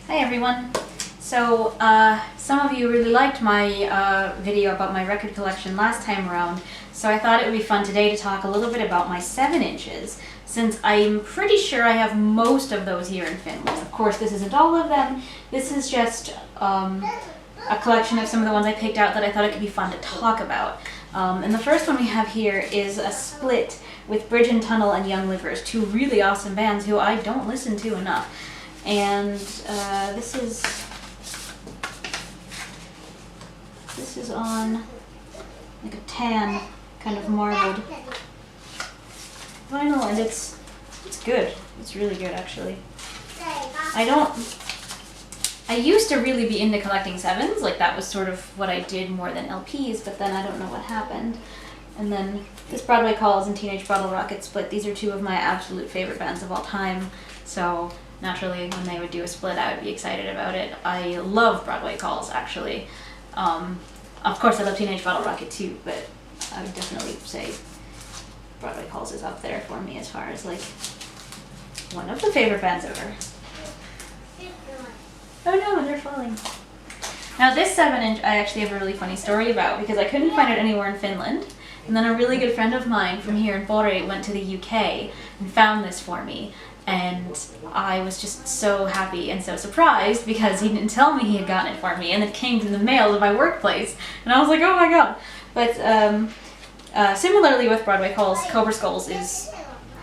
Hi everyone. So some of you really liked my video about my record collection last time around, so I thought it would be fun today to talk a little bit about my 7 inches, since I'm pretty sure I have most of those here in Finland. Of course, this isn't all of them. This is just a collection of some of the ones I picked out that I thought it could be fun to talk about. And the first one we have here is a split with Bridge and Tunnel and Young Livers, two really awesome bands who I don't listen to enough. And this is on like a tan kind of marbled vinyl, and it's good. It's really good, actually. I used to really be into collecting 7s, like that was sort of what I did more than LPs, but then I don't know what happened. And then this Broadway Calls and Teenage Bottle Rocket split, these are two of my absolute favorite bands of all time, so naturally when they would do a split I would be excited about it. I love Broadway Calls, actually. Of course I love Teenage Bottle Rocket too, but I would definitely say Broadway Calls is up there for me as far as like one of the favorite bands ever. Oh no, they're falling. Now this 7-inch I actually have a really funny story about, because I couldn't find it anywhere in Finland, and then a really good friend of mine from here in Bore went to the UK and found this for me, and I was just so happy and so surprised because he didn't tell me he had gotten it for me, and it came in the mail to my workplace, and I was like, oh my god. But similarly with Broadway Calls, Cobra Skulls is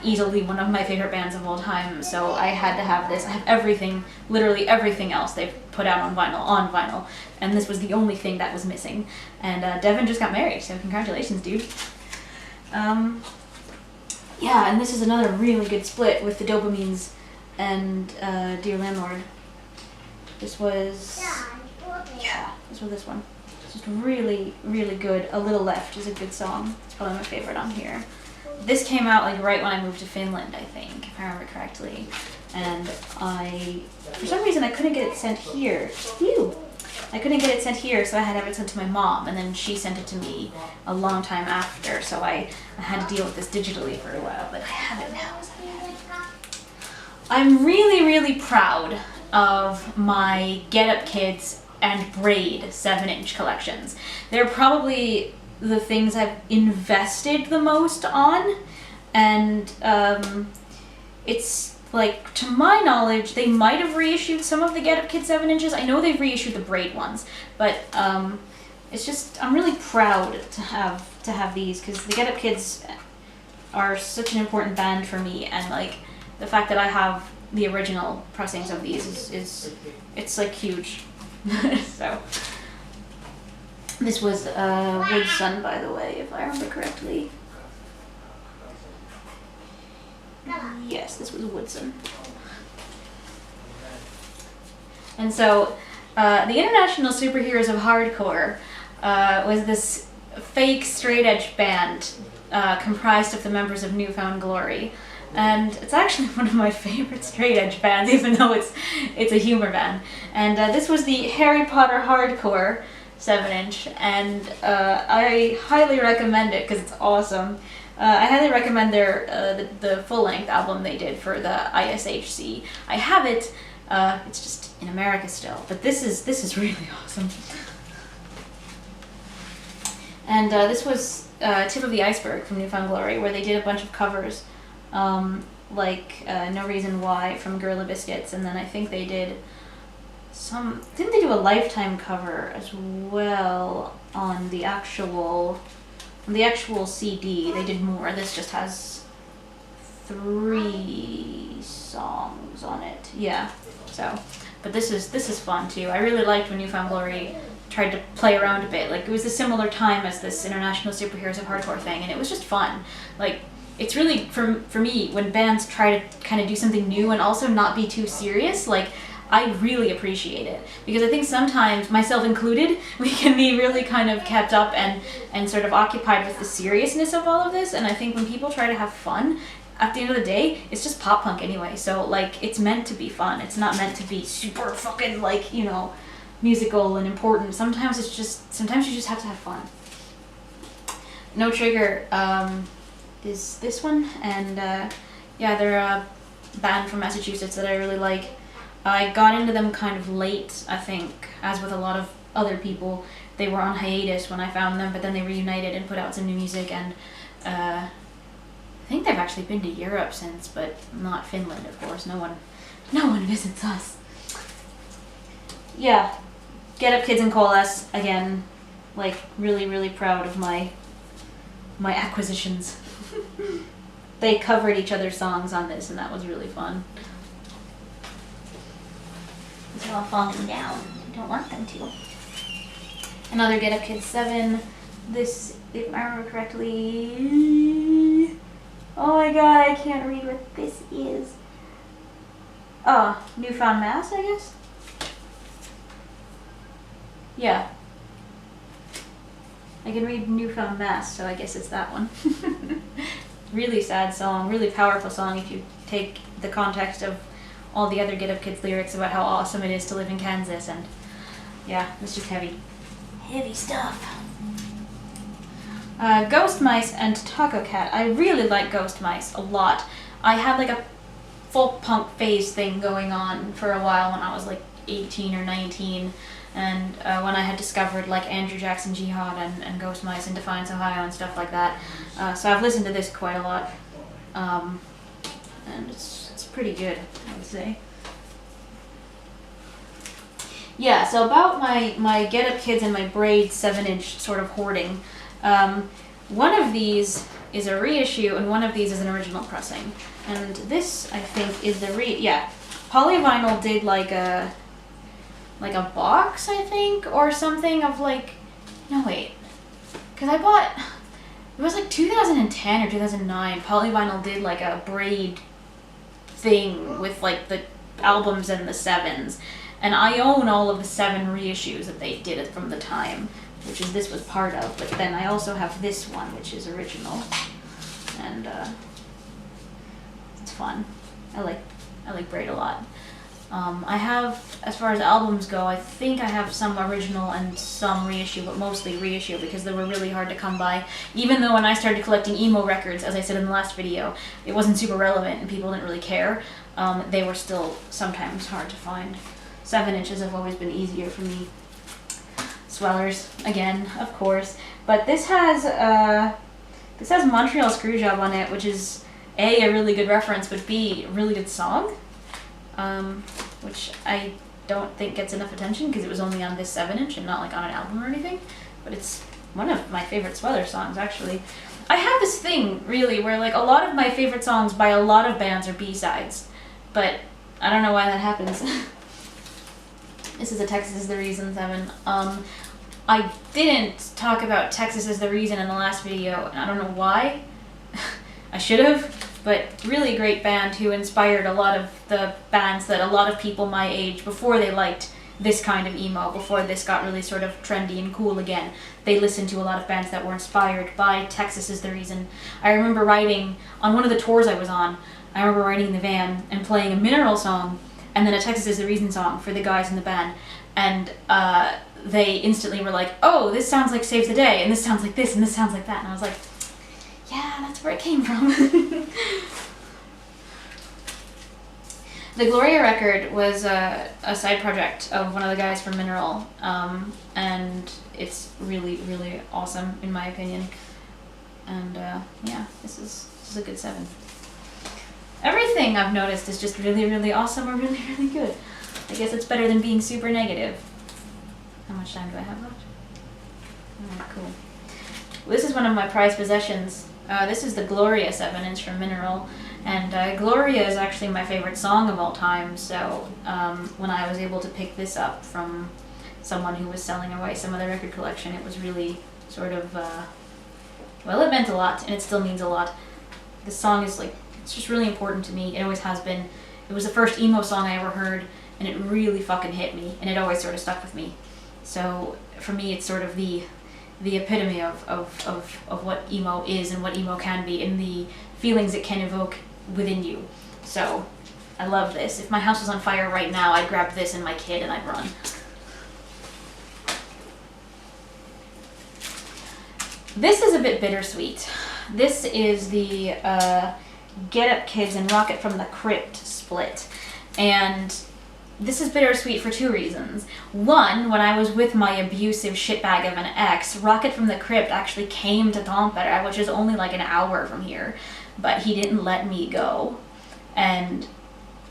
easily one of my favorite bands of all time, so I had to have this. I have everything, literally everything else they've put out on vinyl, and this was the only thing that was missing. And Devin just got married, so congratulations, dude. Yeah, and this is another really good split with the Dopamines and Dear Landlord. This was this one. Just really, really good. A Little Left is a good song. It's probably my favorite on here. This came out like right when I moved to Finland, I think, if I remember correctly. And for some reason I couldn't get it sent here. Phew! I couldn't get it sent here, so I had to have it sent to my mom, and then she sent it to me a long time after, so I had to deal with this digitally for a while, but I have it now, so I'm happy. I'm really, really proud of my Get Up Kids and Braid 7-inch collections. They're probably the things I've invested the most on, and it's like, to my knowledge, they might have reissued some of the Get Up Kids 7 inches. I know they've reissued the Braid ones, but it's just, I'm really proud to have these, because the Get Up Kids are such an important band for me, and like the fact that I have the original pressings of these is it's like huge. So this was Woodson, by the way, if I remember correctly. Yes, this was Woodson. And so, the International Superheroes of Hardcore was this fake straight edge band comprised of the members of New Found Glory. And it's actually one of my favorite straight edge bands, even though it's a humor band. And this was the Harry Potter Hardcore 7-inch, and I highly recommend it because it's awesome. I highly recommend their the full-length album they did for the ISHC. I have it. It's just in America still, but this is really awesome. And this was Tip of the Iceberg from New Found Glory, where they did a bunch of covers, like No Reason Why from Gorilla Biscuits, and then I think they did didn't they do a Lifetime cover as well on the actual CD? They did more. This just has 3 songs on it. Yeah. So, but this is fun too. I really liked when New Found Glory tried to play around a bit. Like, it was a similar time as this International Superheroes of Hardcore thing, and it was just fun. Like, it's really, for me, when bands try to kind of do something new and also not be too serious, like, I really appreciate it, because I think sometimes, myself included, we can be really kind of kept up and sort of occupied with the seriousness of all of this, and I think when people try to have fun, at the end of the day, it's just pop punk anyway, so like, it's meant to be fun. It's not meant to be super fucking, like, you know, musical and important. Sometimes you just have to have fun. No Trigger is this one, and yeah, they're a band from Massachusetts that I really like. I got into them kind of late, I think, as with a lot of other people. They were on hiatus when I found them, but then they reunited and put out some new music, and I think they've actually been to Europe since, but not Finland, of course. No one visits us. Yeah, Get Up Kids and Coalesce, again, like, really, really proud of my acquisitions. They covered each other's songs on this, and that was really fun. These are all falling down. I don't want them to. Another Get Up Kids 7. This, if I remember correctly... Oh my god, I can't read what this is. Oh, Newfound Mass, I guess? Yeah. I can read Newfound Mass, so I guess it's that one. Really sad song, really powerful song if you take the context of all the other Get Up Kids lyrics about how awesome it is to live in Kansas, and yeah, it's just heavy. Heavy stuff. Ghost Mice and Taco Cat. I really like Ghost Mice a lot. I had like a folk punk phase thing going on for a while when I was like 18 or 19, and when I had discovered like Andrew Jackson Jihad and Ghost Mice and Defiance Ohio and stuff like that. So I've listened to this quite a lot, and it's pretty good, I would say. Yeah, so about my Get Up Kids and my Braid 7-inch sort of hoarding. One of these is a reissue and one of these is an original pressing. And this, I think, is the Polyvinyl did like a box, I think, or something of like, no wait, because I bought, it was like 2010 or 2009, Polyvinyl did like a Braid thing with like the albums and the 7s. And I own all of the 7 reissues that they did from the time, which is this was part of. But then I also have this one, which is original, and it's fun. I like Braid a lot. I have, as far as albums go, I think I have some original and some reissue, but mostly reissue because they were really hard to come by. Even though when I started collecting emo records, as I said in the last video, it wasn't super relevant and people didn't really care. They were still sometimes hard to find. 7 inches have always been easier for me. Swellers, again, of course. But this has Montreal Screwjob on it, which is A, a really good reference, but B, a really good song. Which I don't think gets enough attention because it was only on this 7-inch and not like on an album or anything. But it's one of my favorite Sweller songs, actually. I have this thing, really, where like a lot of my favorite songs by a lot of bands are B-sides. But I don't know why that happens. This is a Texas is the Reason 7. I didn't talk about Texas is the Reason in the last video, and I don't know why. I should have, but really great band who inspired a lot of the bands that a lot of people my age, before they liked this kind of emo, before this got really sort of trendy and cool again, they listened to a lot of bands that were inspired by Texas is the Reason. I remember writing, on one of the tours I was on, I remember riding in the van and playing a Mineral song and then a Texas is the Reason song for the guys in the band. And they instantly were like, oh, this sounds like Saves the Day, and this sounds like this, and this sounds like that. And I was like, yeah, that's where it came from. The Gloria record was a side project of one of the guys from Mineral, and it's really, really awesome in my opinion. And yeah, this is a good 7. Everything I've noticed is just really, really awesome or really, really good. I guess it's better than being super negative. How much time do I have left? Alright, cool. Well, this is one of my prized possessions. This is the Gloria 7-inch from Mineral, and Gloria is actually my favorite song of all time, so when I was able to pick this up from someone who was selling away some of the record collection, it was really sort of, well, it meant a lot, and it still means a lot. This song is like, it's just really important to me. It always has been. It was the first emo song I ever heard, and it really fucking hit me, and it always sort of stuck with me. So for me, it's sort of the epitome of what emo is and what emo can be, and the feelings it can evoke within you. So I love this. If my house was on fire right now, I'd grab this and my kid and I'd run. This is a bit bittersweet. This is the Get Up Kids and Rocket from the Crypt split. And this is bittersweet for two reasons. One, when I was with my abusive shitbag of an ex, Rocket from the Crypt actually came to Tampere, which is only like an hour from here, but he didn't let me go. And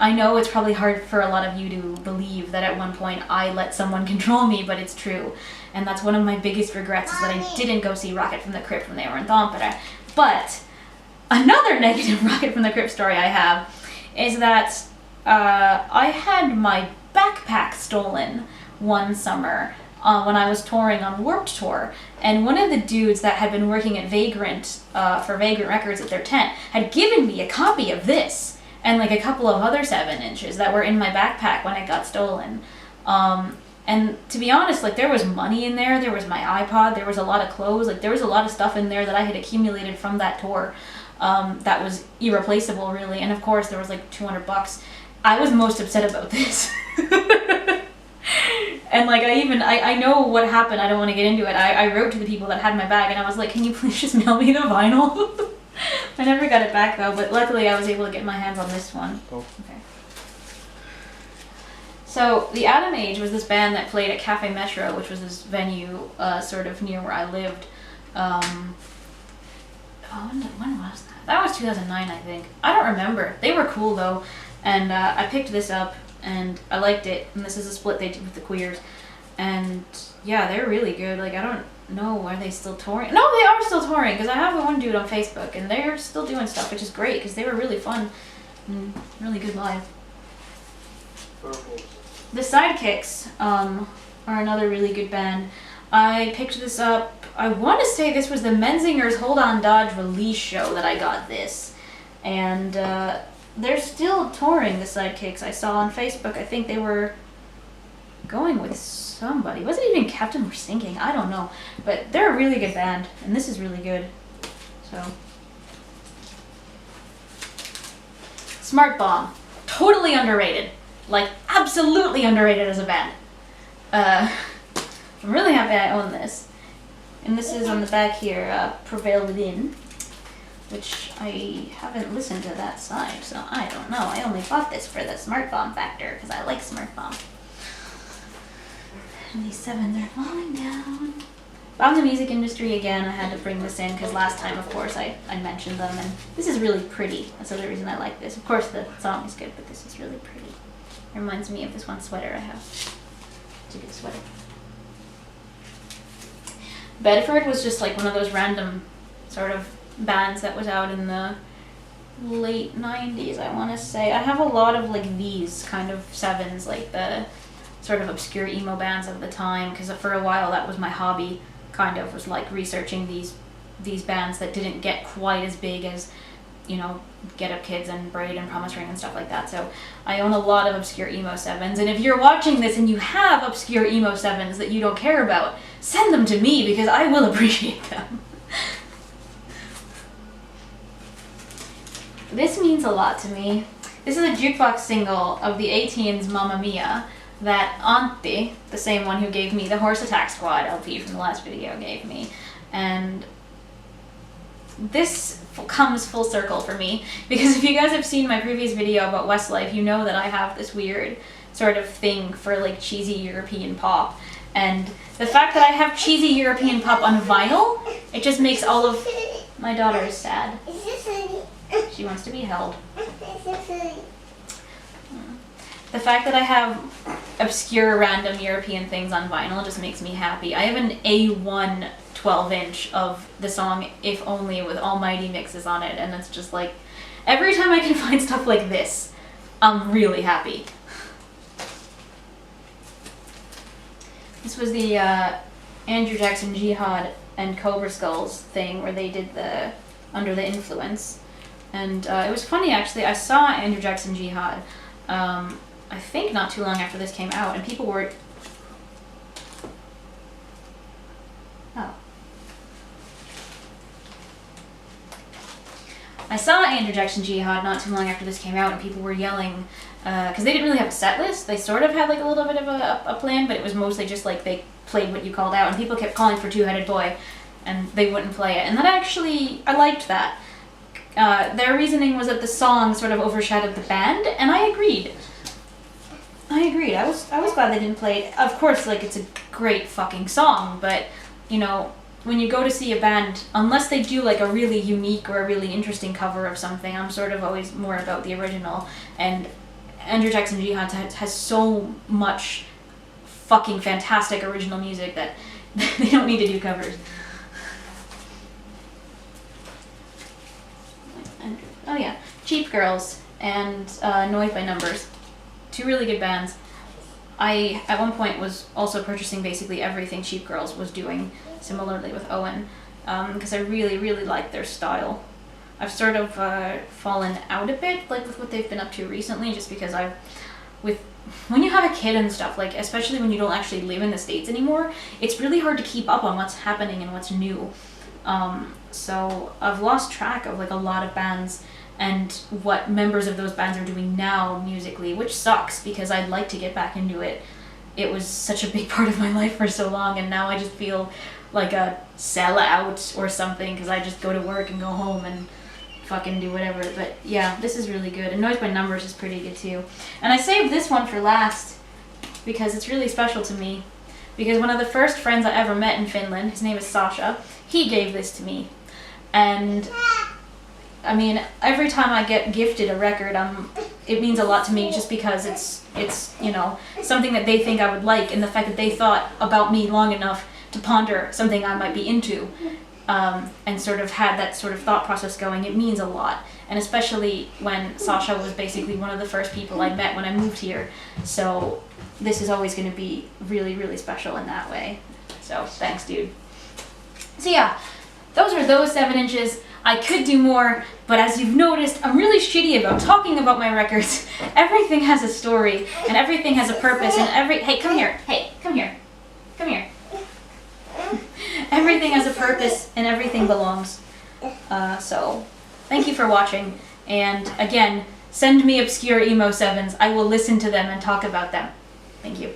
I know it's probably hard for a lot of you to believe that at one point I let someone control me, but it's true. And that's one of my biggest regrets, is that I didn't go see Rocket from the Crypt when they were in Tampere. But another negative Rocket from the Crypt story I have is that I had my backpack stolen one summer when I was touring on Warped Tour, and one of the dudes that had been working at Vagrant for Vagrant Records at their tent had given me a copy of this and like a couple of other 7-inches that were in my backpack when it got stolen. And to be honest, like, there was money in there, there was my iPod, there was a lot of clothes, like there was a lot of stuff in there that I had accumulated from that tour that was irreplaceable, really. And of course there was like $200. I was most upset about this. And like I know what happened, I don't want to get into it. I wrote to the people that had my bag and I was like, can you please just mail me the vinyl? I never got it back though, but luckily I was able to get my hands on this one. Oh. Okay. So the Atom Age was this band that played at Cafe Metro, which was this venue sort of near where I lived. When was that? That was 2009, I think. I don't remember. They were cool though. And I picked this up, and I liked it. And this is a split they did with the Queers. And yeah, they're really good. Like, I don't know, are they still touring? No, they are still touring, because I have the one dude on Facebook, and they're still doing stuff, which is great, because they were really fun and really good live. The Sidekicks are another really good band. I picked this up, I want to say this was the Menzingers Hold On Dodge release show that I got this. And they're still touring, the Sidekicks. I saw on Facebook, I think they were going with somebody. Was it even Captain We're Sinking? I don't know. But they're a really good band, and this is really good. So. Smart Bomb. Totally underrated. Like, absolutely underrated as a band. I'm really happy I own this. And this is on the back here, Prevail Within, which I haven't listened to that side, so I don't know. I only bought this for the Smart Bomb factor, because I like Smart Bomb. And these 7, they're falling down. About the music industry again, I had to bring this in, because last time, of course, I mentioned them, and this is really pretty. That's the other reason I like this. Of course, the song is good, but this is really pretty. It reminds me of this one sweater I have. It's a good sweater. Bedford was just like one of those random sort of bands that was out in the late 90s, I want to say. I have a lot of like these kind of 7s, like the sort of obscure emo bands of the time, because for a while that was my hobby, kind of, was like researching these bands that didn't get quite as big as, you know, Get Up Kids and Braid and Promise Ring and stuff like that. So I own a lot of obscure emo 7s, and if you're watching this and you have obscure emo 7s that you don't care about, send them to me, because I will appreciate them. This means a lot to me. This is a jukebox single of the A-Teens' Mamma Mia that Antti, the same one who gave me the Horse Attack Squad LP from the last video, gave me. And this comes full circle for me, because if you guys have seen my previous video about Westlife, you know that I have this weird sort of thing for like cheesy European pop. And the fact that I have cheesy European pop on vinyl, it just makes all of my daughters sad. She wants to be held. The fact that I have obscure random European things on vinyl just makes me happy. I have an A1 12-inch of the song If Only with Almighty mixes on it, and it's just like, every time I can find stuff like this, I'm really happy. This was the Andrew Jackson Jihad and Cobra Skulls thing where they did the Under the Influence. And it was funny, actually. I saw Andrew Jackson Jihad, I think not too long after this came out, and people were... Oh. I saw Andrew Jackson Jihad not too long after this came out, and people were yelling, because they didn't really have a set list. They sort of had like a little bit of a plan, but it was mostly just like they played what you called out, and people kept calling for Two-Headed Boy, and they wouldn't play it. And that actually, I liked that. Their reasoning was that the song sort of overshadowed the band, and I agreed. I agreed. I was glad they didn't play it. Of course, like, it's a great fucking song, but, you know, when you go to see a band, unless they do like a really unique or a really interesting cover of something, I'm sort of always more about the original. And Andrew Jackson Jihad has so much fucking fantastic original music that they don't need to do covers. Oh yeah, Cheap Girls and Noise by Numbers. Two really good bands. I, at one point, was also purchasing basically everything Cheap Girls was doing, similarly with Owen, because I really, really like their style. I've sort of fallen out a bit, like, with what they've been up to recently, just because when you have a kid and stuff, like, especially when you don't actually live in the States anymore, it's really hard to keep up on what's happening and what's new. So I've lost track of, like, a lot of bands and what members of those bands are doing now musically, which sucks because I'd like to get back into it. It was such a big part of my life for so long, and now I just feel like a sellout or something because I just go to work and go home and fucking do whatever. But yeah, this is really good, and Noise by Numbers is pretty good too. And I saved this one for last because it's really special to me, because one of the first friends I ever met in Finland, his name is Sasha, he gave this to me. And I mean, every time I get gifted a record, it means a lot to me just because it's you know, something that they think I would like, and the fact that they thought about me long enough to ponder something I might be into, and sort of had that sort of thought process going, it means a lot. And especially when Sasha was basically one of the first people I met when I moved here. So this is always going to be really, really special in that way. So thanks, dude. So yeah, those are those 7 inches. I could do more, but as you've noticed, I'm really shitty about talking about my records. Everything has a story, and everything has a purpose, and hey, come here. Hey, come here. Come here. Everything has a purpose, and everything belongs. So, thank you for watching, and again, send me obscure emo 7s. I will listen to them and talk about them. Thank you.